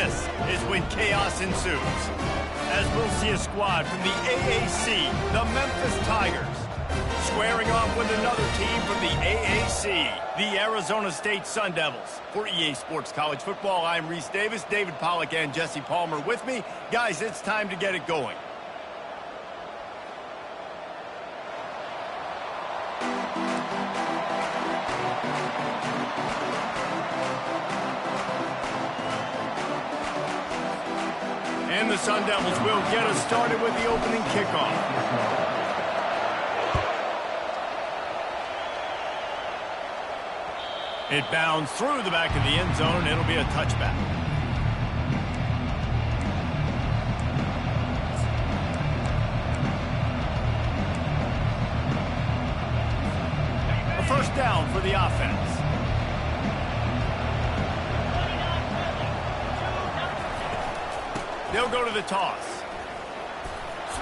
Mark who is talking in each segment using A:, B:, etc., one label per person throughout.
A: This is when chaos ensues, as we'll see a squad from the AAC, the Memphis Tigers, squaring off with another team from the AAC, the Arizona State Sun Devils. For EA Sports College Football, I'm Reese Davis, David Pollack, and Jesse Palmer with me. Guys, it's time to get it going. And the Sun Devils will get us started with the opening kickoff. It bounds through the back of the end zone. It'll be a touchback. A first down for the offense. They'll go to the toss.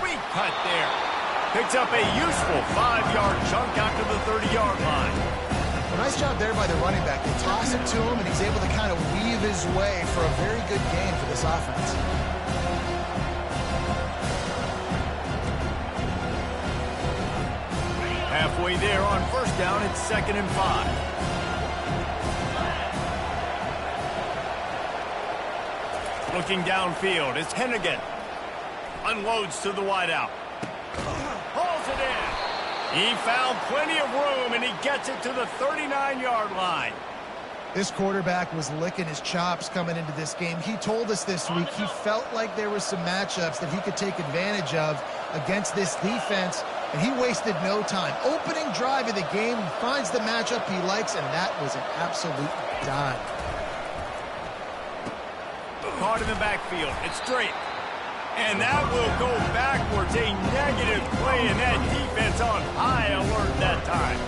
A: Sweet cut there. Picks up a useful 5-yard chunk out to the 30-yard line.
B: Well, nice job there by the running back. They toss it to him, and he's able to kind of weave his way for a very good game for this offense.
A: Halfway there on first down, it's 2nd and 5. Looking downfield, it's Hennigan. Unloads to the wideout. Hauls it in. He found plenty of room, and he gets it to the 39-yard line.
B: This quarterback was licking his chops coming into this game. He told us this week he felt like there were some matchups that he could take advantage of against this defense, and he wasted no time. Opening drive of the game, he finds the matchup he likes, and that was an absolute dime.
A: Caught in the backfield. It's straight. And that will go backwards. A negative play, and that defense on high alert that time.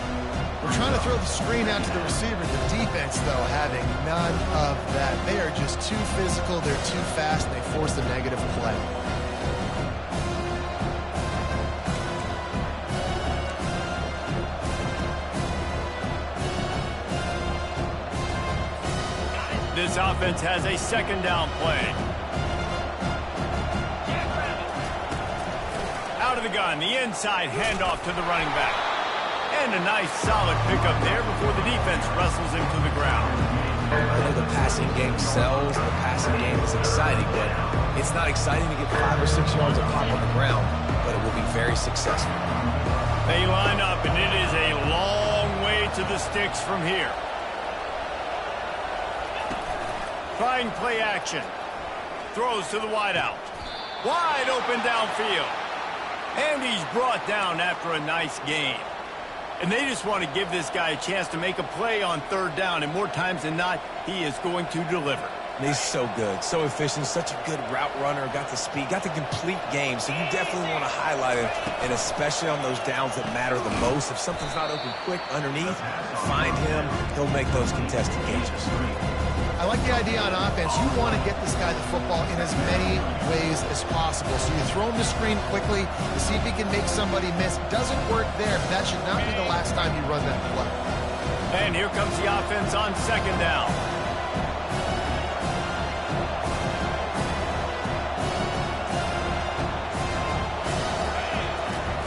B: We're trying to throw the screen out to the receiver. The defense, though, having none of that. They are just too physical. They're too fast, and they force the negative play.
A: This offense has a 2nd down play. Out of the gun, the inside handoff to the running back. And a nice solid pickup there before the defense wrestles him to the ground.
C: I know the passing game sells, the passing game is exciting, but it's not exciting to get 5 or 6 yards of pop on the ground, but it will be very successful.
A: They line up, and it is a long way to the sticks from here. Trying play action. Throws to the wideout. Wide open downfield. And he's brought down after a nice gain. And they just want to give this guy a chance to make a play on 3rd down. And more times than not, he is going to deliver.
C: He's so good, so efficient, such a good route runner, got the speed, got the complete game. So you definitely want to highlight him, and especially on those downs that matter the most. If something's not open quick underneath, find him, he'll make those contested catches.
B: I like the idea on offense. You want to get this guy the football in as many ways as possible. So you throw him the screen quickly to see if he can make somebody miss. Doesn't work there, but that should not be the last time you run that play.
A: And here comes the offense on 2nd down.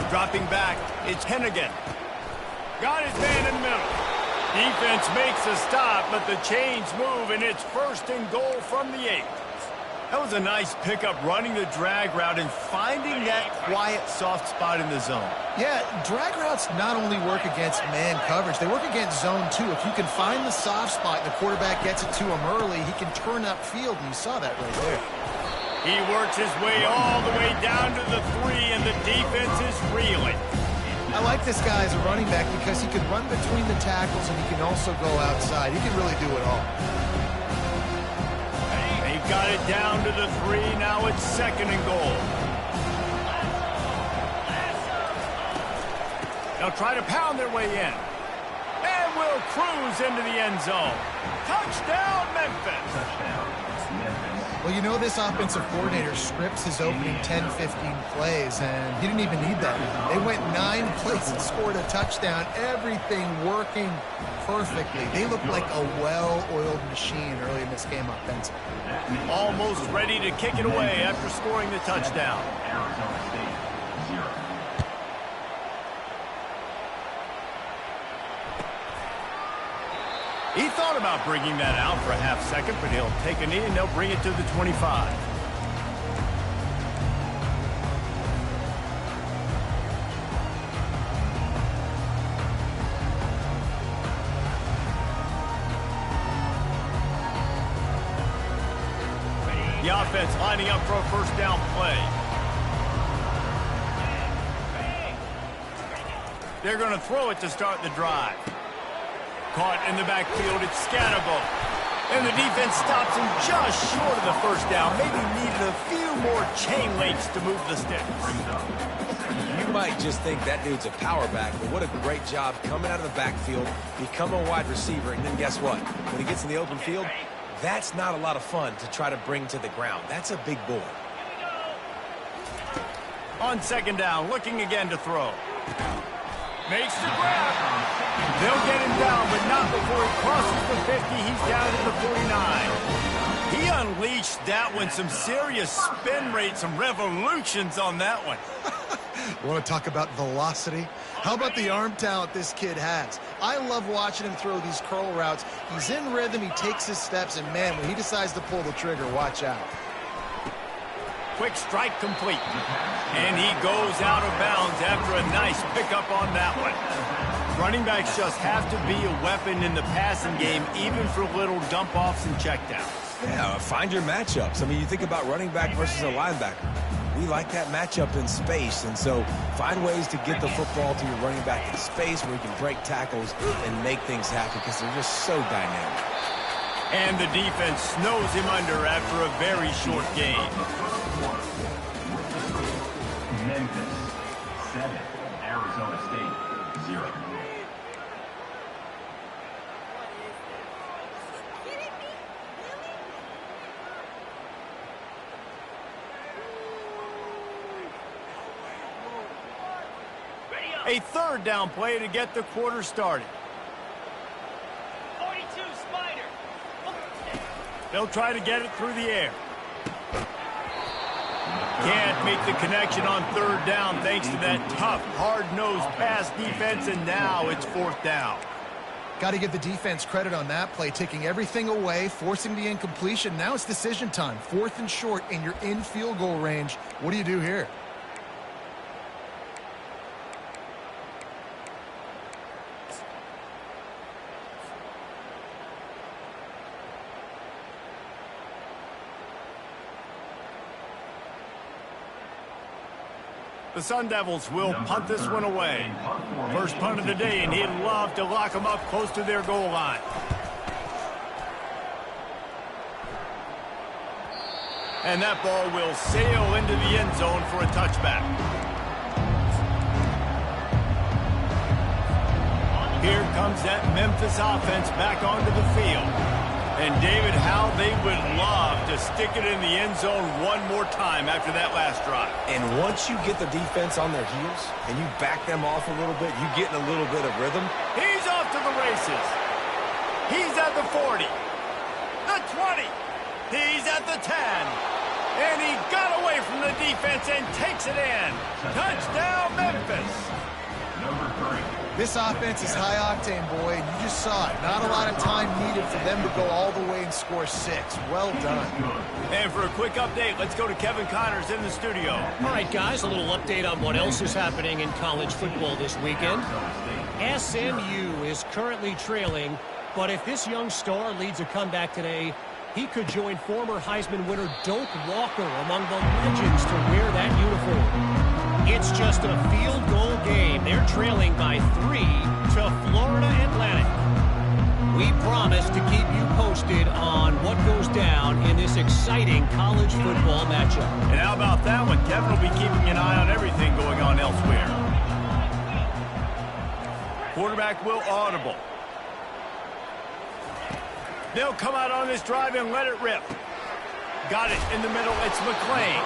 A: Dropping back, it's Hennigan. Got his man in the middle. Defense makes a stop, but the chains move, and it's 1st and goal from the 8. That was a nice pickup, running the drag route and finding that quiet, soft spot in the zone.
B: Yeah, drag routes not only work against man coverage, they work against zone too. If you can find the soft spot, the quarterback gets it to him early, he can turn upfield, and you saw that right there.
A: He works his way all the way down to the 3, and the defense is reeling.
B: I like this guy as a running back because he can run between the tackles and he can also go outside. He can really do it all.
A: They've got it down to the 3. Now it's 2nd and goal. They'll try to pound their way in. And will cruise into the end zone. Touchdown, Memphis.
B: Well, you know, this offensive coordinator scripts his opening 10-15 plays, and he didn't even need that. They went 9 plays and scored a touchdown, everything working perfectly. They look like a well-oiled machine early in this game offensively.
A: Almost ready to kick it away after scoring the touchdown. He thought about bringing that out for a half second, but he'll take a knee and they'll bring it to the 25. The offense lining up for a first down play. They're going to throw it to start the drive. Caught in the backfield, it's Scatterbo. And the defense stops him just short of the first down. Maybe needed a few more chain links to move the sticks.
C: You might just think that dude's a power back, but what a great job coming out of the backfield, become a wide receiver, and then guess what? When he gets in the open field, that's not a lot of fun to try to bring to the ground. That's a big boy.
A: On second down, looking again to throw. Makes the grab. They'll get him down, but not before he crosses the 50. He's down to the 49. He unleashed that one. Some serious spin rate, some revolutions on that one.
B: Want to talk about velocity? How about the arm talent this kid has? I love watching him throw these curl routes. He's in rhythm, he takes his steps, and man, when he decides to pull the trigger, watch out.
A: Quick strike complete. And he goes out of bounds after a nice pickup on that one. Running backs just have to be a weapon in the passing game, even for little dump-offs and checkdowns.
C: Yeah, find your matchups. I mean, you think about running back versus a linebacker. We like that matchup in space, and so find ways to get the football to your running back in space where you can break tackles and make things happen because they're just so dynamic.
A: And the defense snows him under after a very short game.
D: Memphis 7, Arizona State 0.
A: A third down play to get the quarter started.
E: 42 Spider.
A: They'll try to get it through the air. Can't make the connection on third down thanks to that tough, hard-nosed pass defense, and now it's fourth down.
B: Got to give the defense credit on that play, taking everything away, forcing the incompletion. Now it's decision time. 4th and short, and you're in field goal range. What do you do here?
A: The Sun Devils will punt this one away. First punt of the day, and he'd love to lock them up close to their goal line. And that ball will sail into the end zone for a touchback. Here comes that Memphis offense back onto the field. And, David, how they would love to stick it in the end zone one more time after that last drive.
C: And once you get the defense on their heels and you back them off a little bit, you get in a little bit of rhythm.
A: He's off to the races. He's at the 40, the 20. He's at the 10. And he got away from the defense and takes it in. Touchdown, Memphis.
D: Number 3.
B: This offense is high octane, boy, and you just saw it. Not a lot of time needed for them to go all the way and score 6. Well done.
A: And for a quick update, let's go to Kevin Connors in the studio.
E: All right, guys, a little update on what else is happening in college football this weekend. SMU is currently trailing, but if this young star leads a comeback today, he could join former Heisman winner Doak Walker among the legends to wear that uniform. It's just a field goal game. They're trailing by 3 to Florida Atlantic. We promise to keep you posted on what goes down in this exciting college football matchup.
A: And how about that one? Kevin will be keeping an eye on everything going on elsewhere. Quarterback will audible. They'll come out on this drive and let it rip. Got it in the middle. It's McClain.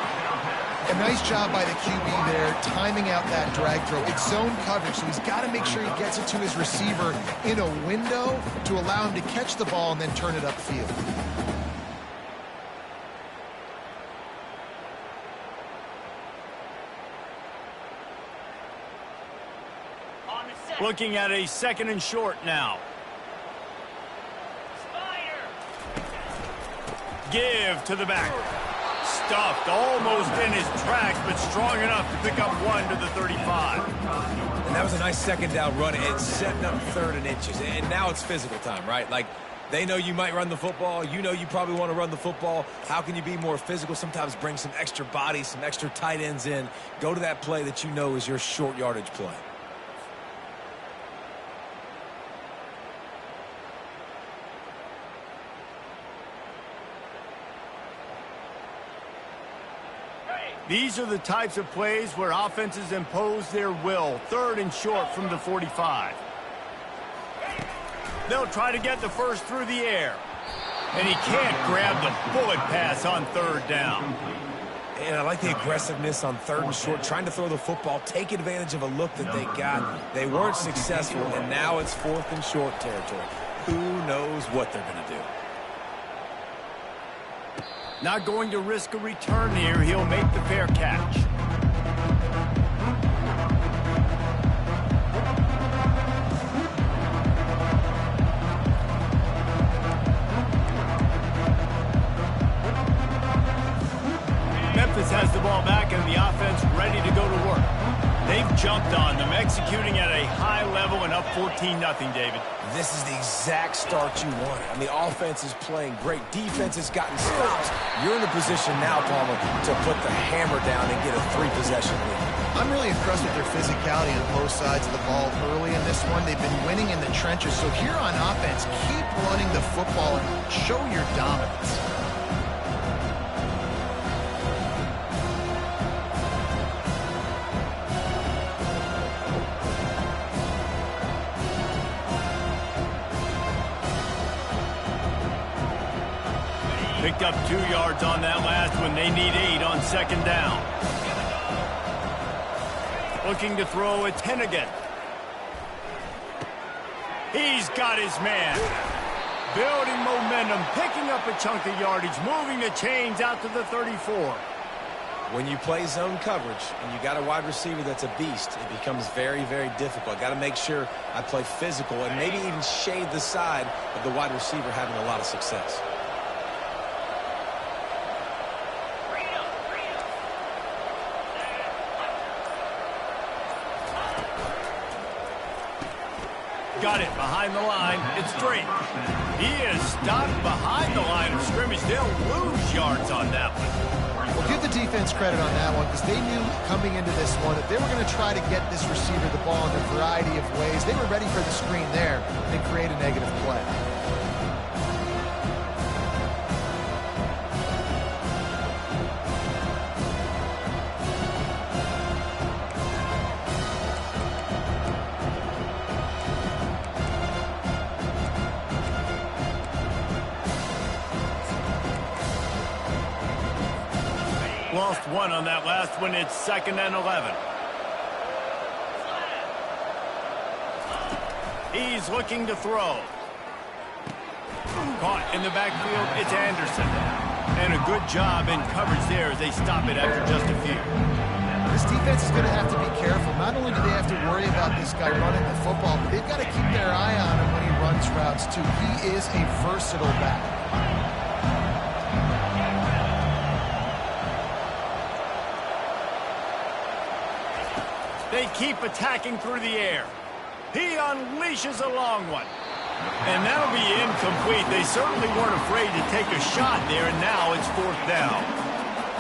B: A nice job by the QB there, timing out that drag throw. It's zone coverage, so he's got to make sure he gets it to his receiver in a window to allow him to catch the ball and then turn it upfield.
A: Looking at a 2nd and short now. Give to the back. Stuffed almost in his tracks, but strong enough to pick up 1 to the 35.
C: And that was a nice 2nd down run. It's setting up 3rd and inches. And now it's physical time, right? Like, they know you might run the football. You know you probably want to run the football. How can you be more physical? Sometimes bring some extra bodies, some extra tight ends in. Go to that play that you know is your short yardage play.
A: These are the types of plays where offenses impose their will. 3rd and short from the 45. They'll try to get the first through the air. And he can't grab the bullet pass on 3rd down.
C: And I like the aggressiveness on 3rd and short, trying to throw the football, take advantage of a look that they got. They weren't successful, and now it's 4th and short territory. Who knows what they're going to do?
A: Not going to risk a return here. He'll make the fair catch. Memphis has the ball back and the offense ready to go to work. They've jumped on them, executing at a high level and up 14-0, David.
C: This is the exact start you wanted. I mean, the offense is playing great. Defense has gotten stops. You're in a position now, Palmer, to put the hammer down and get a 3-possession lead.
B: I'm really impressed with their physicality on both sides of the ball early in this one. They've been winning in the trenches. So here on offense, keep running the football and show your dominance.
A: Picked up 2 yards on that last one. They need 8 on 2nd down. Looking to throw, it's Hennigan. He's got his man. Building momentum, picking up a chunk of yardage, moving the chains out to the 34.
C: When you play zone coverage and you got a wide receiver that's a beast, it becomes very, very difficult. Got to make sure I play physical and maybe even shade the side of the wide receiver having a lot of success.
A: Got it behind the line. It's Drake. He is stopped behind the line of scrimmage. They'll lose yards on that one.
B: Well, give the defense credit on that one because they knew coming into this one that they were going to try to get this receiver the ball in a variety of ways. They were ready for the screen there and create a negative play.
A: Lost 1 on that last one. It's 2nd and 11. He's looking to throw. Caught in the backfield. It's Anderson. And a good job in coverage there as they stop it after just a few.
B: This defense is going to have to be careful. Not only do they have to worry about this guy running the football, but they've got to keep their eye on him when he runs routes too. He is a versatile back.
A: They keep attacking through the air. He unleashes a long one. And that'll be incomplete. They certainly weren't afraid to take a shot there, and now it's 4th down.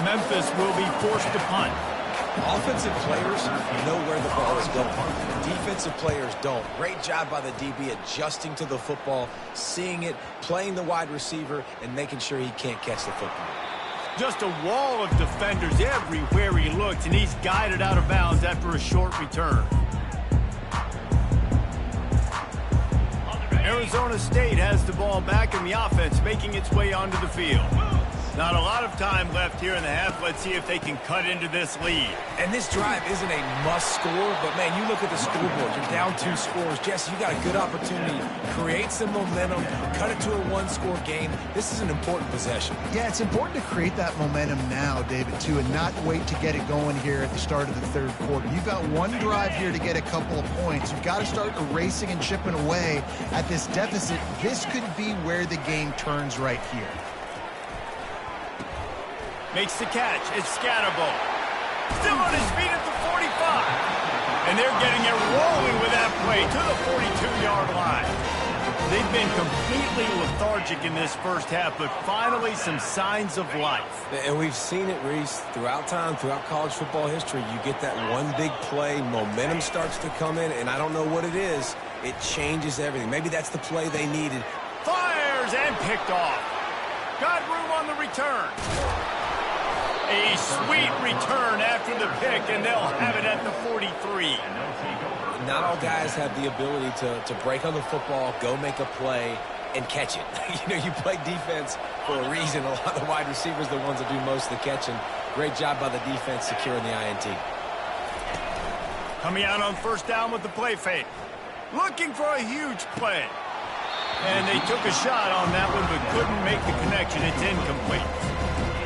A: Memphis will be forced to punt.
C: Offensive players know where the ball is going. Defensive players don't. Great job by the DB adjusting to the football, seeing it, playing the wide receiver, and making sure he can't catch the football.
A: Just a wall of defenders everywhere he looked, and he's guided out of bounds after a short return. Arizona State has the ball back, and the offense making its way onto the field. Not a lot of time left here in the half. Let's see if they can cut into this lead.
C: And this drive isn't a must score, but, man, you look at the scoreboard. You're down 2 scores. Jesse, you got a good opportunity. Create some momentum. Cut it to a 1-score game. This is an important possession.
B: Yeah, it's important to create that momentum now, David, too, and not wait to get it going here at the start of the third quarter. You've got one drive here to get a couple of points. You've got to start erasing and chipping away at this deficit. This could be where the game turns right here.
A: Makes the catch. It's Scatterbo. Still on his feet at the 45. And they're getting it rolling with that play to the 42-yard line. They've been completely lethargic in this first half, but finally some signs of life.
C: And we've seen it, Reese, throughout time, throughout college football history. You get that one big play, momentum starts to come in, and I don't know what it is. It changes everything. Maybe that's the play they needed.
A: Fires and picked off. Got room on the return. A sweet return after the pick, and they'll have it at the 43.
C: Not all guys have the ability to break on the football, go make a play, and catch it. You play defense for a reason. A lot of the wide receivers are the ones that do most of the catching. Great job by the defense securing the INT.
A: Coming out on first down with the play fake. Looking for a huge play. And they took a shot on that one, but couldn't make the connection. It's incomplete.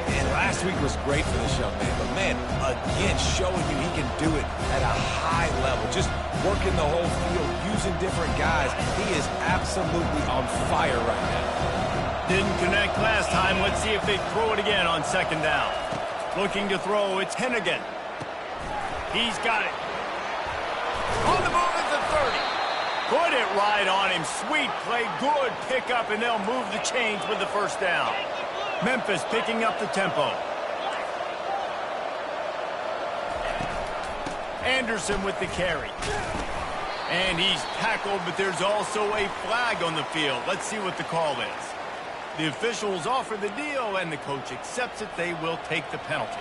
C: And last week was great for this young man. But, man, again, showing you he can do it at a high level. Just working the whole field, using different guys. He is absolutely on fire right now.
A: Didn't connect last time. Let's see if they throw it again on second down. Looking to throw. It's Hennigan. He's got it. On the move at the 30. Put it right on him. Sweet play. Good pickup, and they'll move the chains with the first down. Memphis picking up the tempo. Anderson with the carry. And he's tackled, but there's also a flag on the field. Let's see what the call is. The officials offer the deal, and the coach accepts it. They will take the penalty.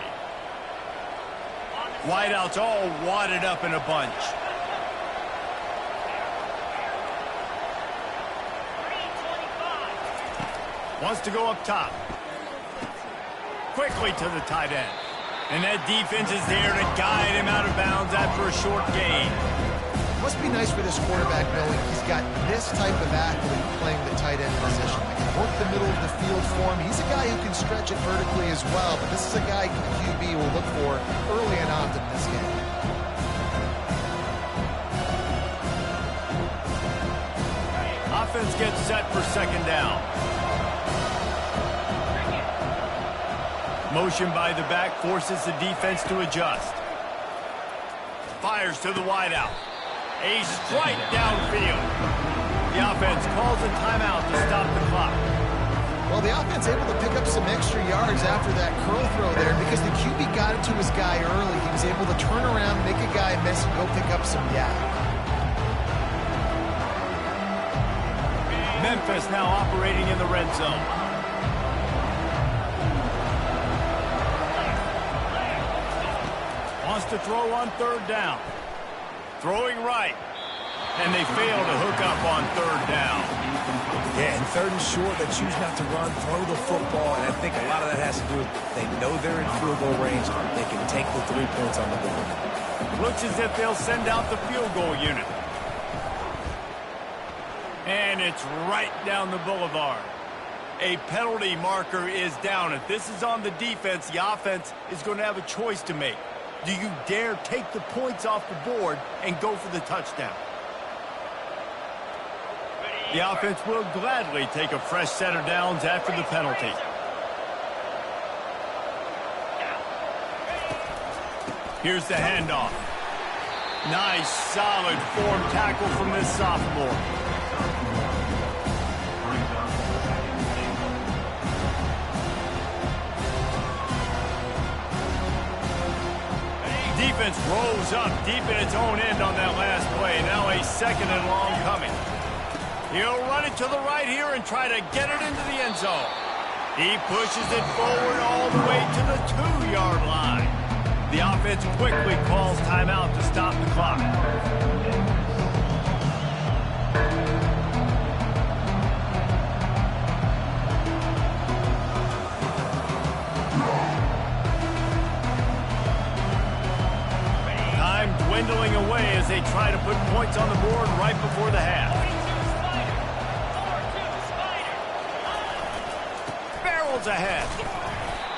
A: Wideouts all wadded up in a bunch. Wants to go up top. Quickly to the tight end. And that defense is there to guide him out of bounds after a short gain.
B: Must be nice for this quarterback knowing he's got this type of athlete playing the tight end position. They can work the middle of the field for him. He's a guy who can stretch it vertically as well, but this is a guy the QB will look for early and often in this game.
A: Offense gets set for second down. Motion by the back forces the defense to adjust. Fires to the wideout. A strike downfield. The offense calls a timeout to stop the clock.
B: Well, the offense able to pick up some extra yards after that curl throw there because the QB got it to his guy early. He was able to turn around, make a guy miss, and go pick up some yak.
A: Memphis now operating in the red zone. Wants to throw on third down. Throwing right. And they fail to hook up on third down.
C: Yeah, and third and short, they choose not to run, throw the football, and I think a lot of that has to do with they know they're in field goal range. They can take the 3 points on the board.
A: Looks as if they'll send out the field goal unit. And it's right down the boulevard. A penalty marker is down. If this is on the defense, the offense is going to have a choice to make. Do you dare take the points off the board and go for the touchdown? The offense will gladly take a fresh set of downs after the penalty. Here's the handoff. Nice, solid form tackle from this sophomore. Defense rose up deep in its own end on that last play. Now a second and long coming. He'll run it to the right here and try to get it into the end zone. He pushes it forward all the way to the 2-yard line. The offense quickly calls timeout to stop the clock. away as they try to put points on the board right before the half. Barrels ahead.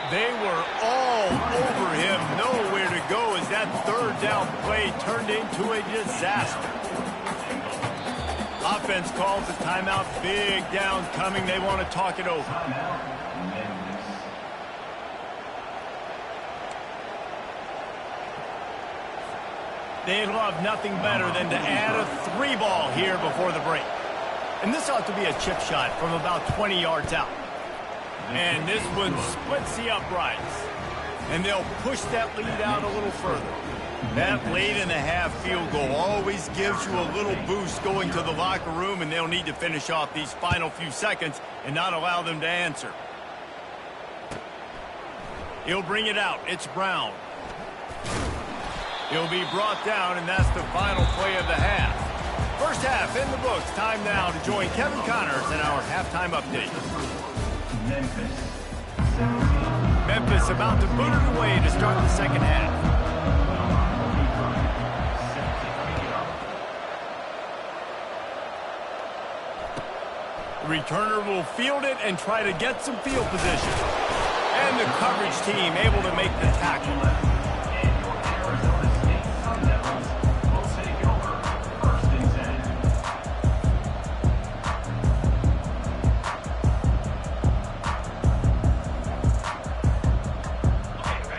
A: They were all over him, nowhere to go as that third down play turned into a disaster. Offense calls a timeout. Big downs coming. They want to talk it over. They'd love nothing better than to add a 3-ball here before the break. And this ought to be a chip shot from about 20 yards out. And this one splits the uprights. And they'll push that lead out a little further. That late-in-the-half field goal always gives you a little boost going to the locker room, and they'll need to finish off these final few seconds and not allow them to answer. He'll bring it out. It's Brown. He'll be brought down, and that's the final play of the half. First half in the books. Time now to join Kevin Connors in our halftime update. Memphis about to boot it away to start the second half. The returner will field it and try to get some field position. And the coverage team able to make the tackle.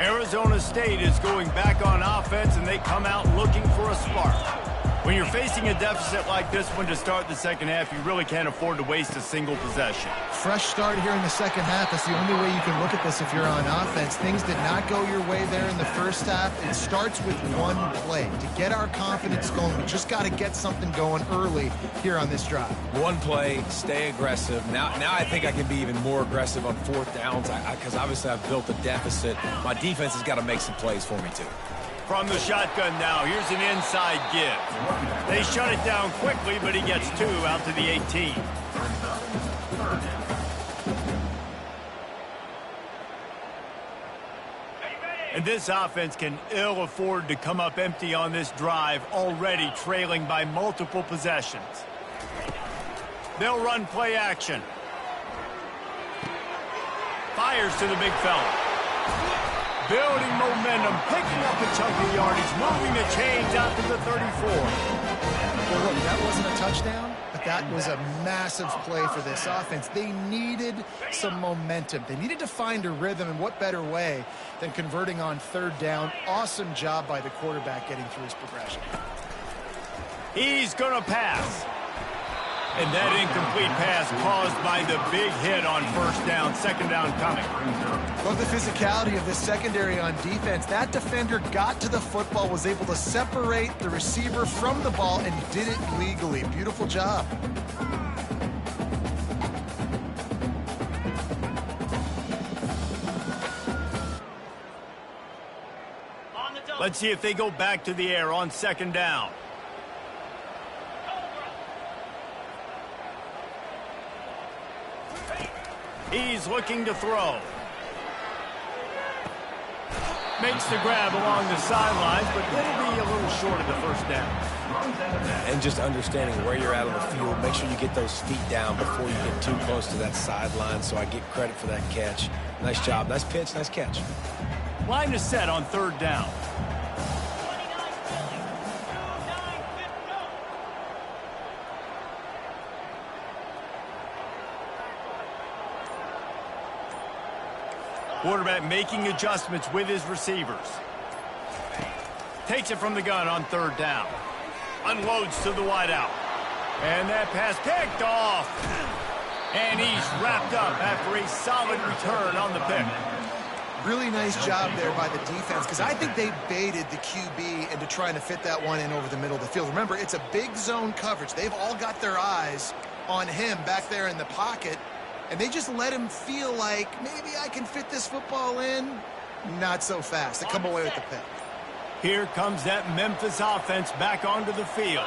A: Arizona State is going back on offense, and they come out looking for a spark. When you're facing a deficit like this one to start the second half, you really can't afford to waste a single possession.
B: Fresh start here in the second half. That's the only way you can look at this if you're on offense. Things did not go your way there in the first half. It starts with one play. To get our confidence going, we just got to get something going early here on this drive.
C: One play, stay aggressive. Now I think I can be even more aggressive on fourth downs because obviously I've built a deficit. My defense has got to make some plays for me, too.
A: From the shotgun now, here's an inside give. They shut it down quickly, but he gets 2 out to the 18. And this offense can ill afford to come up empty on this drive, already trailing by multiple possessions. They'll run play action. Fires to the big fella. Building momentum, picking up a chunk of yardage, moving the chains out to the 34.
B: Well, look, that wasn't a touchdown, but that was a massive play for this offense. They needed some momentum. They needed to find a rhythm, and what better way than converting on third down. Awesome job by the quarterback getting through his progression.
A: He's going to pass. And that incomplete pass caused by the big hit on first down, second down coming.
B: Love the physicality of this secondary on defense. That defender got to the football, was able to separate the receiver from the ball, and did it legally. Beautiful job.
A: Let's see if they go back to the air on second down. He's looking to throw. Makes the grab along the sidelines, but it'll be a little short of the first down.
C: And just understanding where you're at on the field, make sure you get those feet down before you get too close to that sideline, so I get credit for that catch. Nice job. Nice pitch. Nice catch.
A: Line is set on third down. Quarterback making adjustments with his receivers. Takes it from the gun on third down. Unloads to the wideout. And that pass picked off. And he's wrapped up after a solid return on the pick.
B: Really nice job there by the defense, because I think they baited the QB into trying to fit that one in over the middle of the field. Remember, it's a big zone coverage. They've all got their eyes on him back there in the pocket. And they just let him feel like, maybe I can fit this football in. Not so fast. They come away with the pick.
A: Here comes that Memphis offense back onto the field.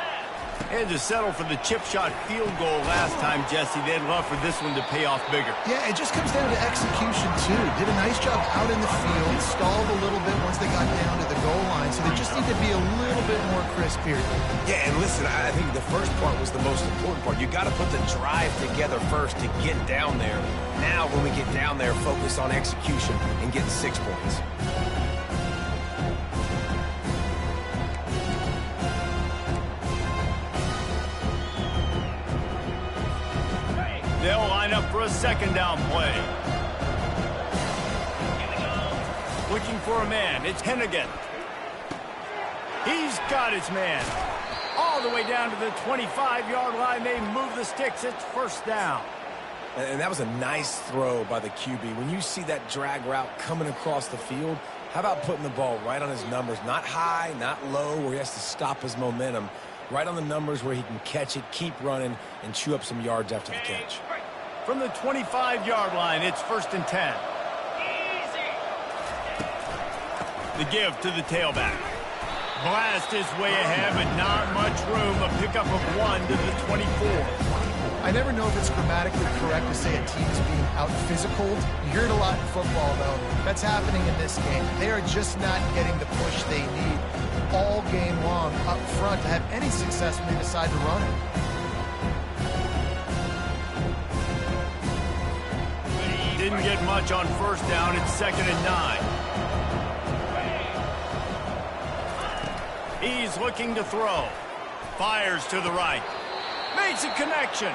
A: And to settle for the chip shot field goal last time, Jesse, they'd love for this one to pay off bigger.
B: Yeah, it just comes down to execution, too. Did a nice job out in the field, stalled a little bit once they got down to the goal line, so they just need to be a little bit more crisp here.
C: Yeah, and listen, I think the first part was the most important part. You got to put the drive together first to get down there. Now, when we get down there, focus on execution and getting 6 points.
A: They'll line up for a second down play. Looking for a man. It's Hennigan. He's got his man. All the way down to the 25-yard line. They move the sticks. It's first down.
C: And that was a nice throw by the QB. When you see that drag route coming across the field, how about putting the ball right on his numbers? Not high, not low, where he has to stop his momentum. Right on the numbers where he can catch it, keep running, and chew up some yards after the catch.
A: From the 25-yard line, it's first and 10. The give to the tailback. Blast his way ahead, but not much room. A pickup of 1 to the 24.
B: I never know if it's grammatically correct to say a team is being out-physicaled. You hear it a lot in football, though. That's happening in this game. They are just not getting the push they need all game long up front to have any success when they decide to run it.
A: Didn't get much on first down. It's second and 9. He's looking to throw. Fires to the right. Makes a connection.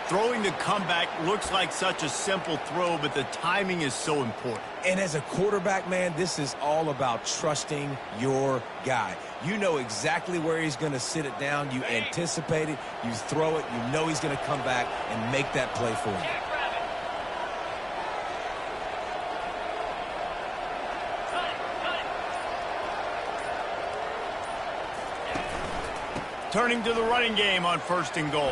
A: Throwing the comeback looks like such a simple throw, but the timing is so important.
C: And as a quarterback, man, this is all about trusting your guy. You know exactly where he's going to sit it down. You anticipate it. You throw it. You know he's going to come back and make that play for you.
A: Turning to the running game on first and goal.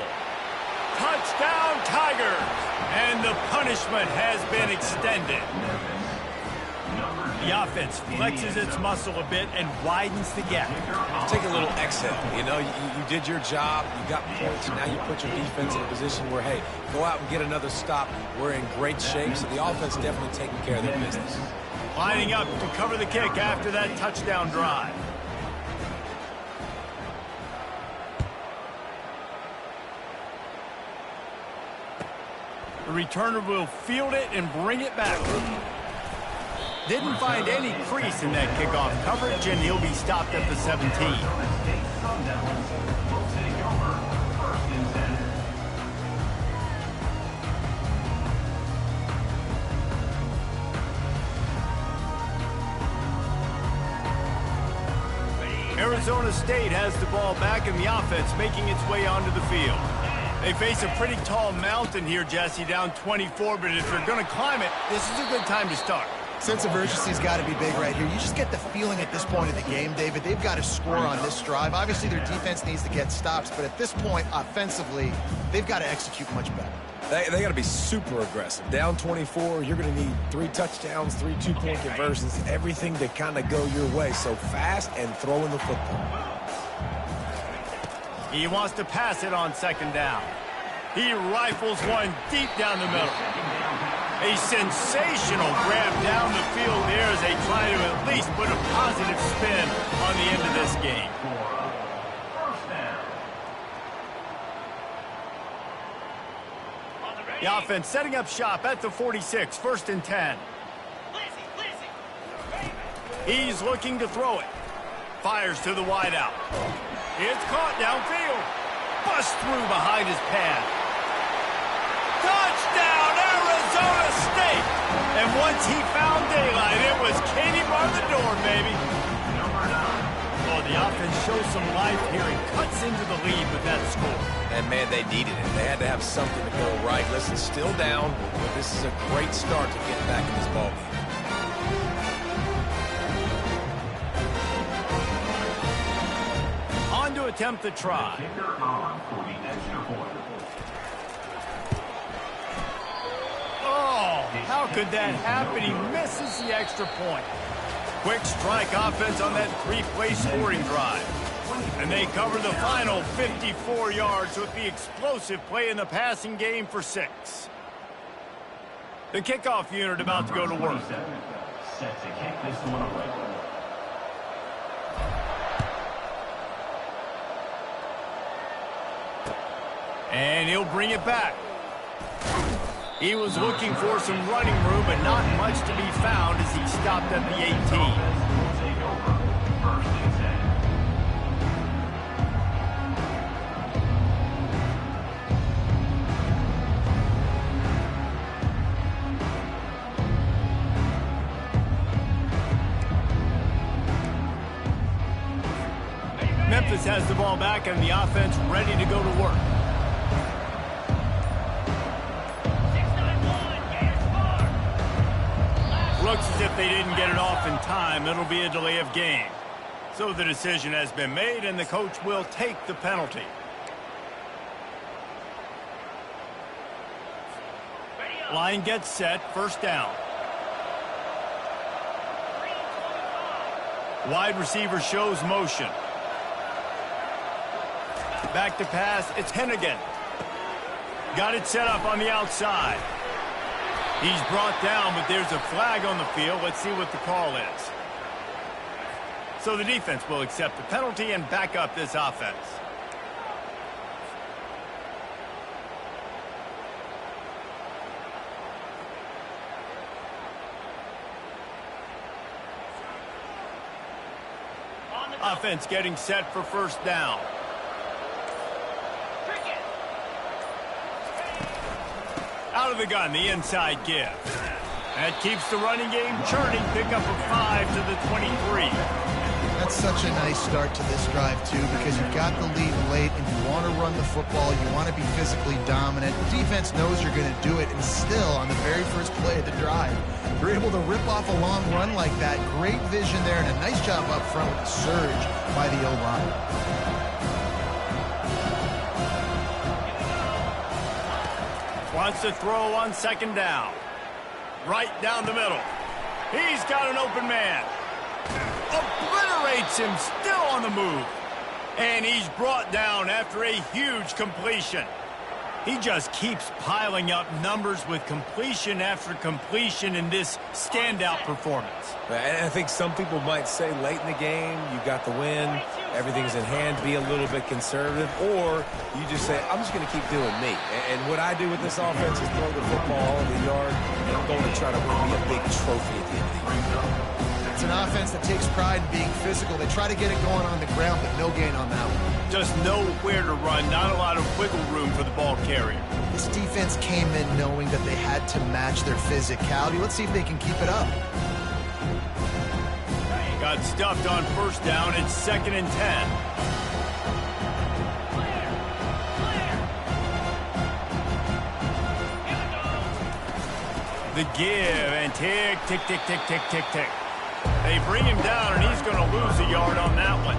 A: Touchdown, Tigers! And the punishment has been extended. The offense flexes its muscle a bit and widens the gap.
C: Take a little exhale. You know, you did your job. You got points. Now you put your defense in a position where, hey, go out and get another stop. We're in great shape, so the offense definitely taking care of their business.
A: Lining up to cover the kick after that touchdown drive. The returner will field it and bring it back. Didn't find any crease in that kickoff coverage, and he'll be stopped at the 17. Arizona State has the ball back, and the offense making its way onto the field. They face a pretty tall mountain here, Jesse, down 24, but if they're going to climb it, this is a good time to start.
B: Sense of urgency's got to be big right here. You just get the feeling at this point of the game, David, they've got to score on this drive. Obviously, their defense needs to get stops, but at this point, offensively, they've got to execute much better.
C: They got to be super aggressive. Down 24, you're going to need 3 touchdowns, 3 two-point conversions, everything to kind of go your way. So fast and throwing the football.
A: He wants to pass it on second down. He rifles one deep down the middle. A sensational grab down the field there as they try to at least put a positive spin on the end of this game. The offense setting up shop at the 46, first and 10. He's looking to throw it. Fires to the wideout. It's caught downfield. Bust through behind his pad. Touchdown, Arizona State! And once he found daylight, it was Katie bar the door, baby. Oh, the offense shows some life here and cuts into the lead with that score.
C: And, man, they needed it. They had to have something to go right. Listen, still down, but this is a great start to get back in this ballgame.
A: To attempt the try. Oh, how could that happen? He misses the extra point. Quick strike offense on that 3-play scoring drive. And they cover the final 54 yards with the explosive play in the passing game for 6. The kickoff unit about to go to work.
D: Set to kick this one away.
A: And he'll bring it back. He was looking for some running room, but not much to be found as he stopped at the 18.
D: Take over. 1st and 10.
A: Memphis has the ball back and the offense ready to go to work. Looks as if they didn't get it off in time. It'll be a delay of game. So the decision has been made, and the coach will take the penalty. Line gets set, 1st down. Wide receiver shows motion. Back to pass, it's Hennigan. Got it set up on the outside. He's brought down, but there's a flag on the field. Let's see what the call is. So the defense will accept the penalty and back up this offense. Offense getting set for 1st down. Out of the gun, the inside give. That keeps the running game churning. Pick up a 5 to the 23.
B: That's such a nice start to this drive, too, because you've got the lead late and you want to run the football. You want to be physically dominant. The defense knows you're going to do it, and still, on the very first play of the drive, you're able to rip off a long run like that. Great vision there, and a nice job up front with the surge by the O-line.
A: Wants to throw on 2nd down. Right down the middle. He's got an open man. Obliterates him, still on the move. And he's brought down after a huge completion. He just keeps piling up numbers with completion after completion in this standout performance.
C: And I think some people might say late in the game, you got the win, everything's in hand, be a little bit conservative, or you just say, I'm just going to keep doing me. And what I do with this offense is throw the football all over the yard, and I'm going to try to win me a big trophy at the end of the year.
B: It's an offense that takes pride in being physical. They try to get it going on the ground, but no gain on that one.
A: Just nowhere to run, not a lot of wiggle room for the ball carrier.
B: This defense came in knowing that they had to match their physicality. Let's see if they can keep it up.
A: Got stuffed on 1st down. It's 2nd and 10. The give, and tick, tick, tick, tick, tick, tick, tick. They bring him down, and he's going to lose a yard on that one.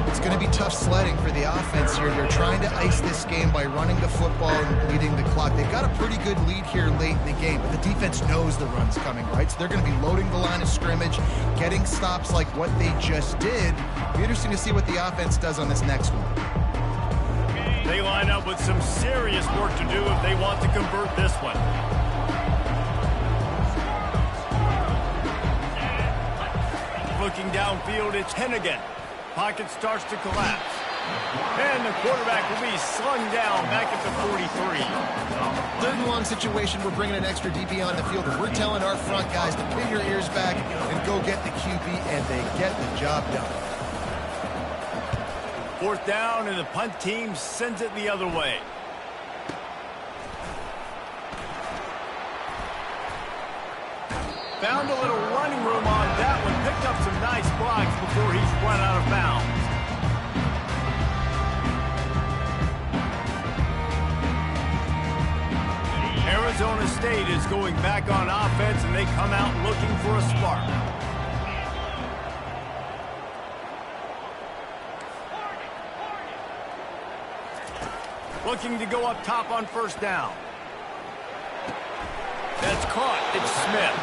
B: It's going to be tough sledding for the offense here. They're trying to ice this game by running the football and leading the clock. They've got a pretty good lead here late in the game, but the defense knows the run's coming, right? So they're going to be loading the line of scrimmage, getting stops like what they just did. It'll be interesting to see what the offense does on this next one.
A: They line up with some serious work to do if they want to convert this one. Looking downfield, it's Hennigan. Pocket starts to collapse. And the quarterback will be slung down back at the 43.
B: 3rd and long situation, we're bringing an extra DB on the field, and we're telling our front guys to pin your ears back and go get the QB, and they get the job done.
A: 4th down, and the punt team sends it the other way. Found a little running room on that one. Picked up some nice blocks before he's run out of bounds. Arizona State is going back on offense, and they come out looking for a spark. Looking to go up top on 1st down. That's caught. It's Smith.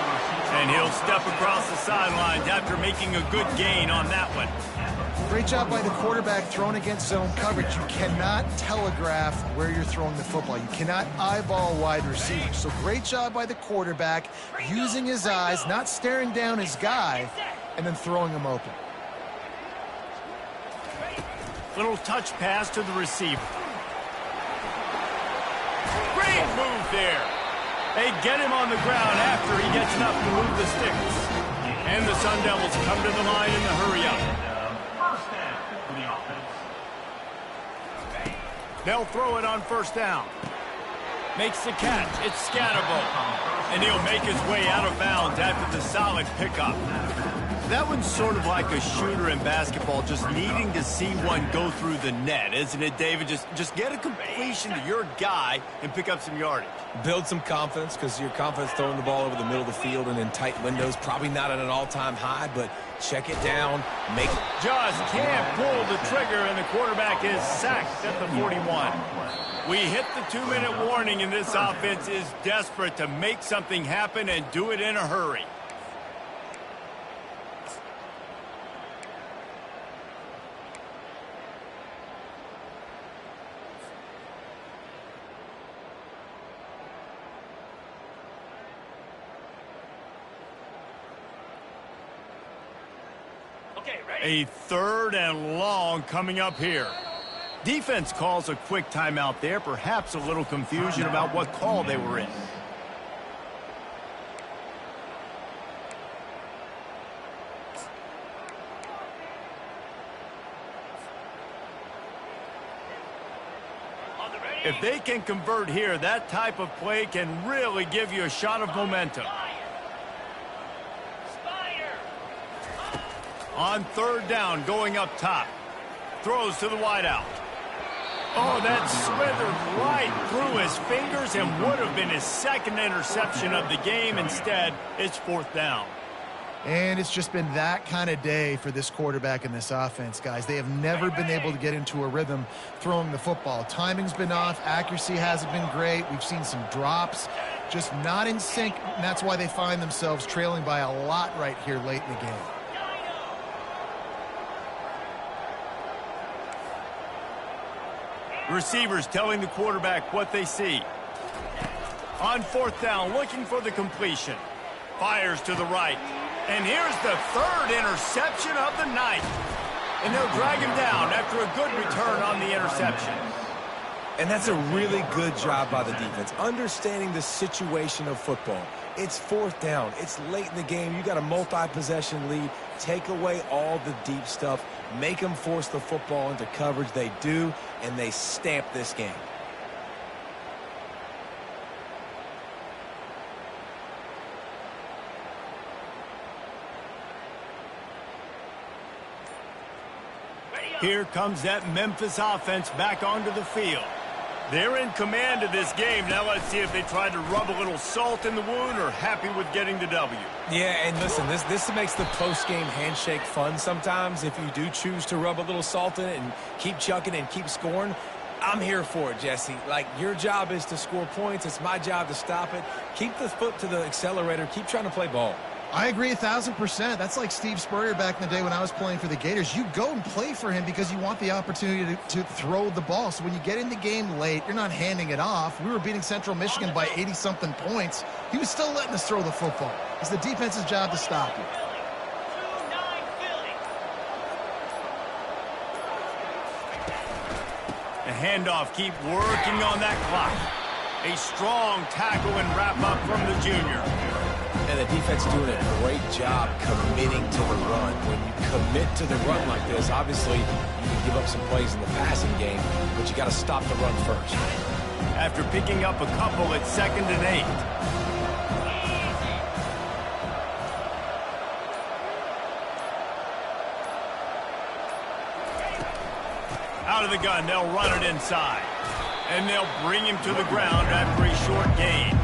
A: And he'll step across the sidelines after making a good gain on that one.
B: Great job by the quarterback throwing against zone coverage. You cannot telegraph where you're throwing the football. You cannot eyeball wide receivers. So great job by the quarterback using his eyes, not staring down his guy, and then throwing him open.
A: Little touch pass to the receiver. Great move there. They get him on the ground after he gets enough to move the sticks. And the Sun Devils come to the line in the hurry-up.
D: First down for the offense.
A: They'll throw it on first down. Makes the catch. It's Scatterbo. And he'll make his way out of bounds after the solid pickup. That one's sort of like a shooter in basketball, just needing to see one go through the net, isn't it, David? Just get a completion to your guy and pick up some yardage.
C: Build some confidence, because your confidence throwing the ball over the middle of the field and in tight windows, probably not at an all-time high, but check it down, make it.
A: Just can't pull the trigger, and the quarterback is sacked at the 41. We hit the 2-minute warning, and this offense is desperate to make something happen and do it in a hurry. A 3rd and long coming up here. Defense calls a quick timeout there, perhaps a little confusion about what call they were in. If they can convert here, that type of play can really give you a shot of momentum. On 3rd down, going up top. Throws to the wideout. Oh, that slithered right through his fingers and would have been his 2nd interception of the game. Instead, it's 4th down.
B: And it's just been that kind of day for this quarterback and this offense, guys. They have never been able to get into a rhythm throwing the football. Timing's been off. Accuracy hasn't been great. We've seen some drops. Just not in sync, and that's why they find themselves trailing by a lot right here late in the game.
A: Receivers telling the quarterback what they see. On 4th down, looking for the completion. Fires to the right. And here's the 3rd interception of the night. And they'll drag him down after a good return on the interception.
C: And that's a really good job by the defense, understanding the situation of football. It's 4th down. It's late in the game. You got a multi-possession lead. Take away all the deep stuff. Make them force the football into coverage. They do, and they stamp this game.
A: Here comes that Memphis offense back onto the field. They're in command of this game. Now let's see if they try to rub a little salt in the wound or happy with getting the W.
C: Yeah, and listen, this makes the post-game handshake fun sometimes. If you do choose to rub a little salt in it and keep chucking and keep scoring, I'm here for it, Jesse. Like, your job is to score points. It's my job to stop it. Keep the foot to the accelerator. Keep trying to play ball.
B: I agree 1,000%. That's like Steve Spurrier back in the day when I was playing for the Gators. You go and play for him because you want the opportunity to throw the ball. So when you get in the game late, you're not handing it off. We were beating Central Michigan by 80-something points. He was still letting us throw the football. It's the defense's job to stop you.
A: The handoff, keep working on that clock. A strong tackle and wrap-up from the junior.
C: And the defense doing a great job committing to the run. When you commit to the run like this, obviously you can give up some plays in the passing game, but you got to stop the run first.
A: After picking up a couple at 2nd and 8. Out of the gun, they'll run it inside. And they'll bring him to the ground after a short gain.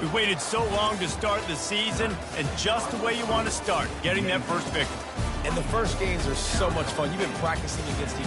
A: We waited so long to start the season, and just the way you want to start, getting that first victory.
C: And the first games are so much fun. You've been practicing against each